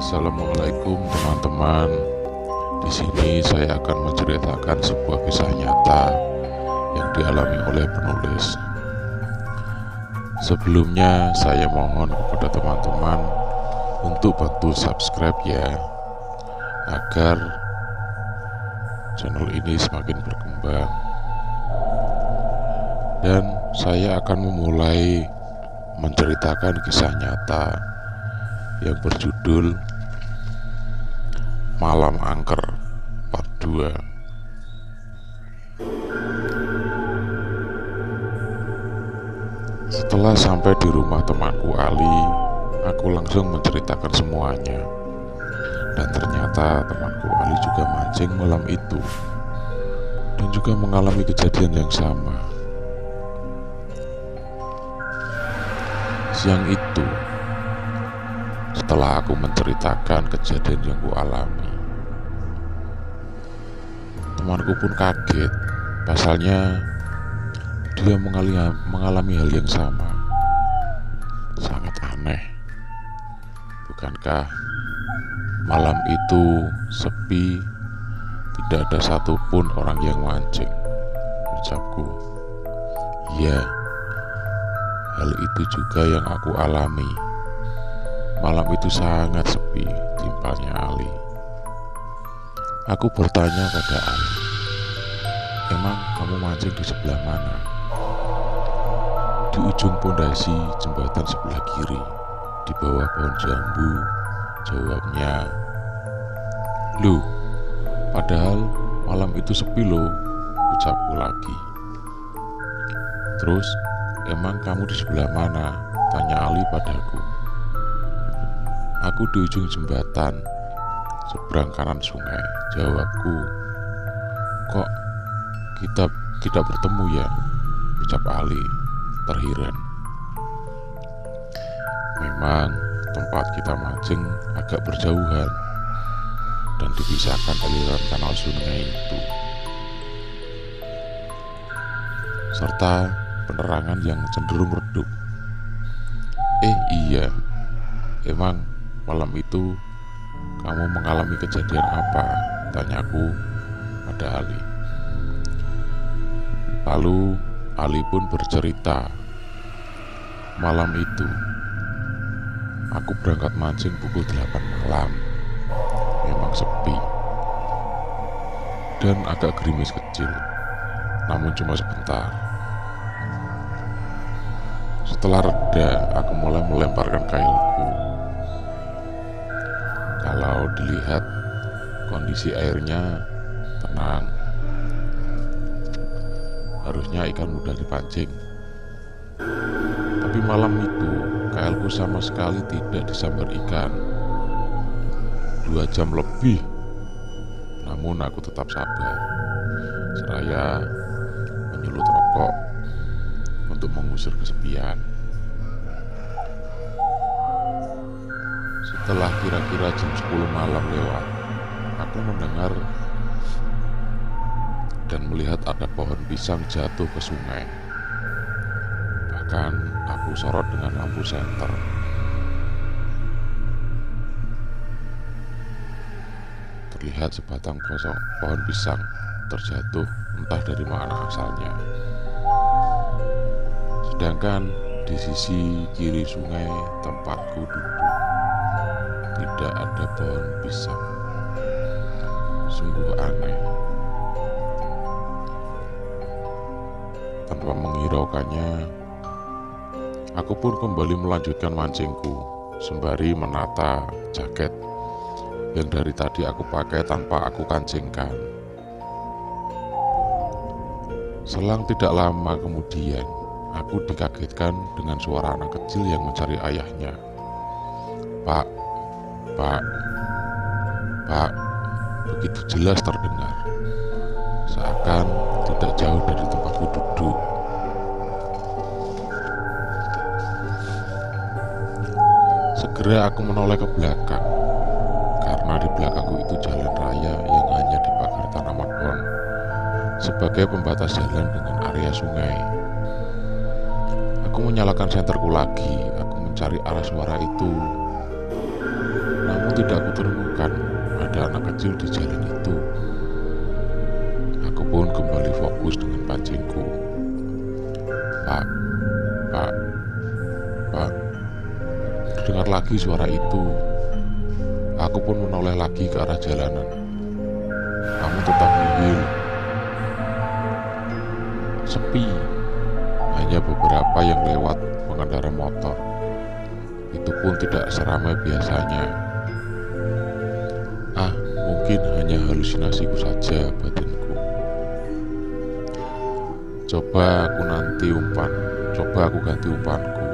Assalamualaikum teman-teman. Di sini saya akan menceritakan sebuah kisah nyata yang dialami oleh penulis. Sebelumnya saya mohon kepada teman-teman untuk bantu subscribe ya, agar channel ini semakin berkembang. Dan saya akan memulai menceritakan kisah nyata yang berjudul Malam Angker Part 2. Setelah sampai di rumah temanku Ali, aku langsung menceritakan semuanya. Dan ternyata temanku Ali juga mancing malam itu dan juga mengalami kejadian yang sama. Siang itu, setelah aku menceritakan kejadian yang kualami, temanku pun kaget. Pasalnya dia mengalami hal yang sama. Sangat aneh, bukankah? Malam itu sepi, tidak ada satupun orang yang mancing. Ucapku, iya, hal itu juga yang aku alami. Malam itu sangat sepi, timbalnya Ali. Aku bertanya pada Ali, emang kamu mancing di sebelah mana? Di ujung pondasi jembatan sebelah kiri, di bawah pohon jambu, jawabnya. Loh, padahal malam itu sepi loh, ucapku lagi. Terus, emang kamu di sebelah mana? Tanya Ali padaku. Aku di ujung jembatan, seberang kanan sungai, jawabku. Kok kita tidak bertemu ya? Ucap Ali, terheran. Memang tempat kita mancing agak berjauhan dan dipisahkan aliran kanal sungai itu, serta penerangan yang cenderung redup. Iya, emang malam itu kamu mengalami kejadian apa? Tanyaku pada Ali. Lalu Ali pun bercerita. Malam itu aku berangkat mancing pukul 8 malam. Memang sepi dan agak gerimis kecil, namun cuma sebentar. Setelah reda, aku mulai melemparkan kailku. Kalau dilihat kondisi airnya tenang, harusnya ikan mudah dipancing. Tapi malam itu kailku sama sekali tidak disambar ikan. 2 jam lebih, namun aku tetap sabar. Seraya menyulut rokok untuk mengusir kesepian. Setelah kira-kira jam 10 malam lewat, aku mendengar dan melihat ada pohon pisang jatuh ke sungai. Bahkan aku sorot dengan lampu senter. Terlihat sebatang pohon pisang terjatuh, entah dari mana asalnya. Sedangkan di sisi kiri sungai tempatku duduk, tidak ada pohon pisang. Sungguh aneh. Tanpa menghiraukannya, aku pun kembali melanjutkan mancingku, sembari menata jaket yang dari tadi aku pakai tanpa aku kancingkan. Selang tidak lama kemudian, aku dikagetkan dengan suara anak kecil yang mencari ayahnya. Pak, Pak, begitu jelas terdengar, seakan tidak jauh dari tempatku duduk. Segera aku menoleh ke belakang, karena di belakangku itu jalan raya yang hanya dibakar tanaman pohon sebagai pembatas jalan dengan area sungai. Aku menyalakan senterku lagi, aku mencari arah suara itu. Namun tidak kutemukan ada anak kecil di jalan itu. Aku pun kembali fokus dengan pancingku. Pak, Pak, Pak. Dengar lagi suara itu. Aku pun menoleh lagi ke arah jalanan. Namun tetap nihil. Sepi. Hanya beberapa yang lewat pengendara motor. Itu pun tidak seramai biasanya. Mungkin hanya halusinasiku saja, batinku. Coba aku ganti umpanku.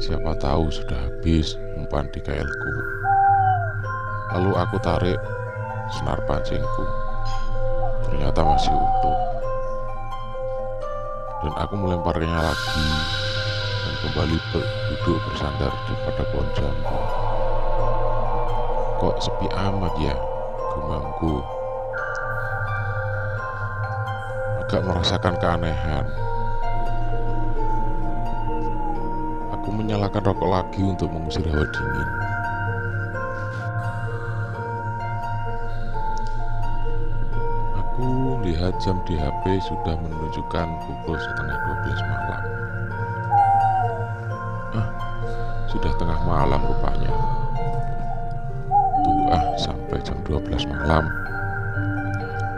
Siapa tahu sudah habis umpan di kailku. Lalu aku tarik senar pancingku. Ternyata masih utuh. Dan aku melemparnya lagi dan kembali duduk bersandar di pada pohon jambu. Kok sepi amat ya, gumamku. Agak merasakan keanehan. Aku menyalakan rokok lagi untuk mengusir hawa dingin. Aku lihat jam di HP sudah menunjukkan pukul 11:30 malam. Sudah tengah malam rupanya. Sampai jam 12 malam.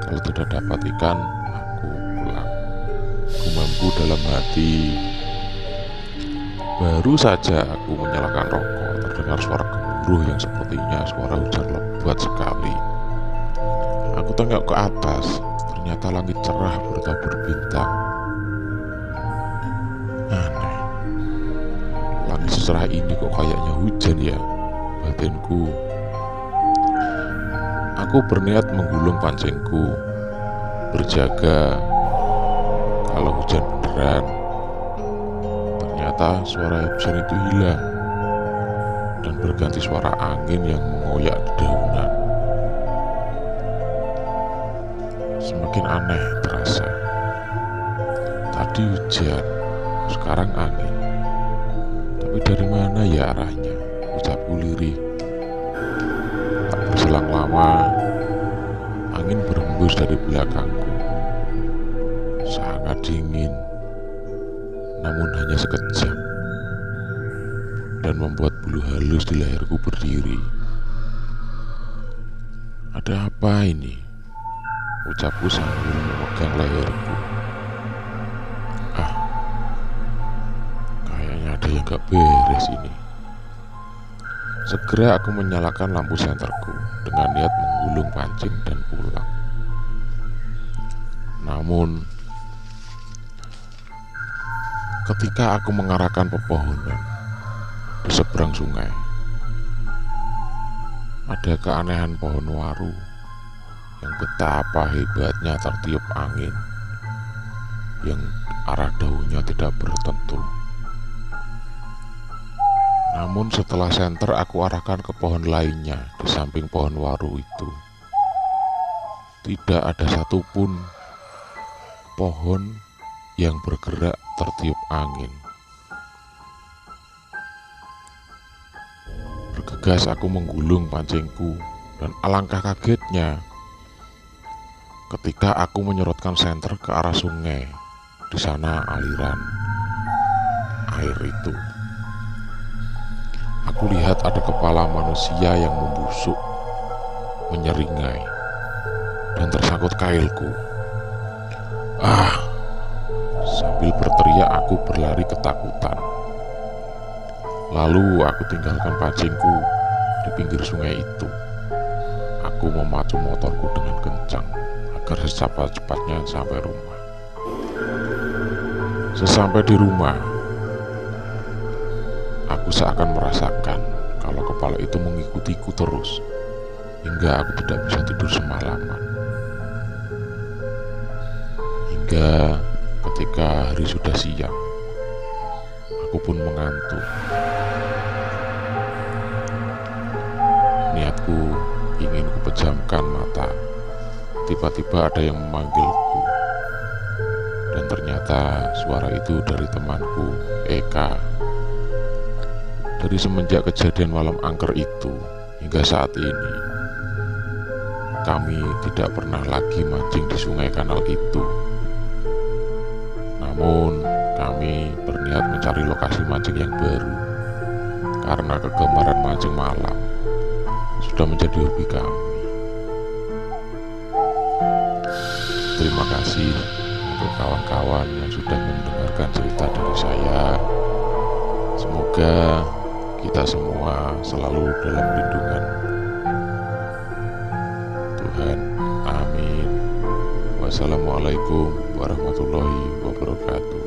Kalau tidak dapat ikan, aku pulang. Gumamku dalam hati. Baru saja aku menyalakan rokok, terdengar suara gemuruh yang sepertinya suara hujan lebat sekali. Aku tengok ke atas, ternyata langit cerah bertabur bintang. Aneh, langit secerah ini kok kayaknya hujan ya, batinku. Aku berniat menggulung pancingku, berjaga kalau hujan beneran. Ternyata suara hujan itu hilang dan berganti suara angin yang mengoyak dedaunan. Semakin aneh terasa. Tadi hujan, sekarang angin. Tapi dari mana ya arahnya? Ucapku lirih. Tak berselang lama, angin berembus dari belakangku. Sangat dingin, namun hanya sekejap, dan membuat bulu halus di leherku berdiri. Ada apa ini? Ucapku sambil memegang leherku. Kayaknya ada yang gak beres ini. Segera aku menyalakan lampu senterku dengan niat menggulung pancing dan pulang. Namun, ketika aku mengarahkan pepohonan di seberang sungai, ada keanehan pohon waru yang betapa hebatnya tertiup angin yang arah daunnya tidak bertentu. Namun setelah senter aku arahkan ke pohon lainnya di samping pohon waru itu, tidak ada satupun pohon yang bergerak tertiup angin. Bergegas aku menggulung pancingku dan alangkah kagetnya ketika aku menyorotkan senter ke arah sungai. Di sana aliran air itu. Aku lihat ada kepala manusia yang membusuk, menyeringai, dan tersangkut kailku. Sambil berteriak aku berlari ketakutan. Lalu aku tinggalkan pancingku di pinggir sungai itu. Aku memacu motorku dengan kencang agar secepat-cepatnya sampai rumah. Sesampai di rumah, aku seakan merasakan kalau kepala itu mengikutiku terus hingga aku tidak bisa tidur semalaman. Hingga ketika hari sudah siang, aku pun mengantuk. Niatku ingin kupejamkan mata. Tiba-tiba ada yang memanggilku. Dan ternyata suara itu dari temanku, Eka. Dari semenjak kejadian malam angker itu hingga saat ini, kami tidak pernah lagi mancing di sungai kanal itu. Namun kami berniat mencari lokasi mancing yang baru, karena kegemaran mancing malam sudah menjadi hobi kami. Terima kasih untuk kawan-kawan yang sudah mendengarkan cerita dari saya. Semoga kita semua selalu dalam lindungan Tuhan. Amin. Wassalamualaikum warahmatullahi wabarakatuh.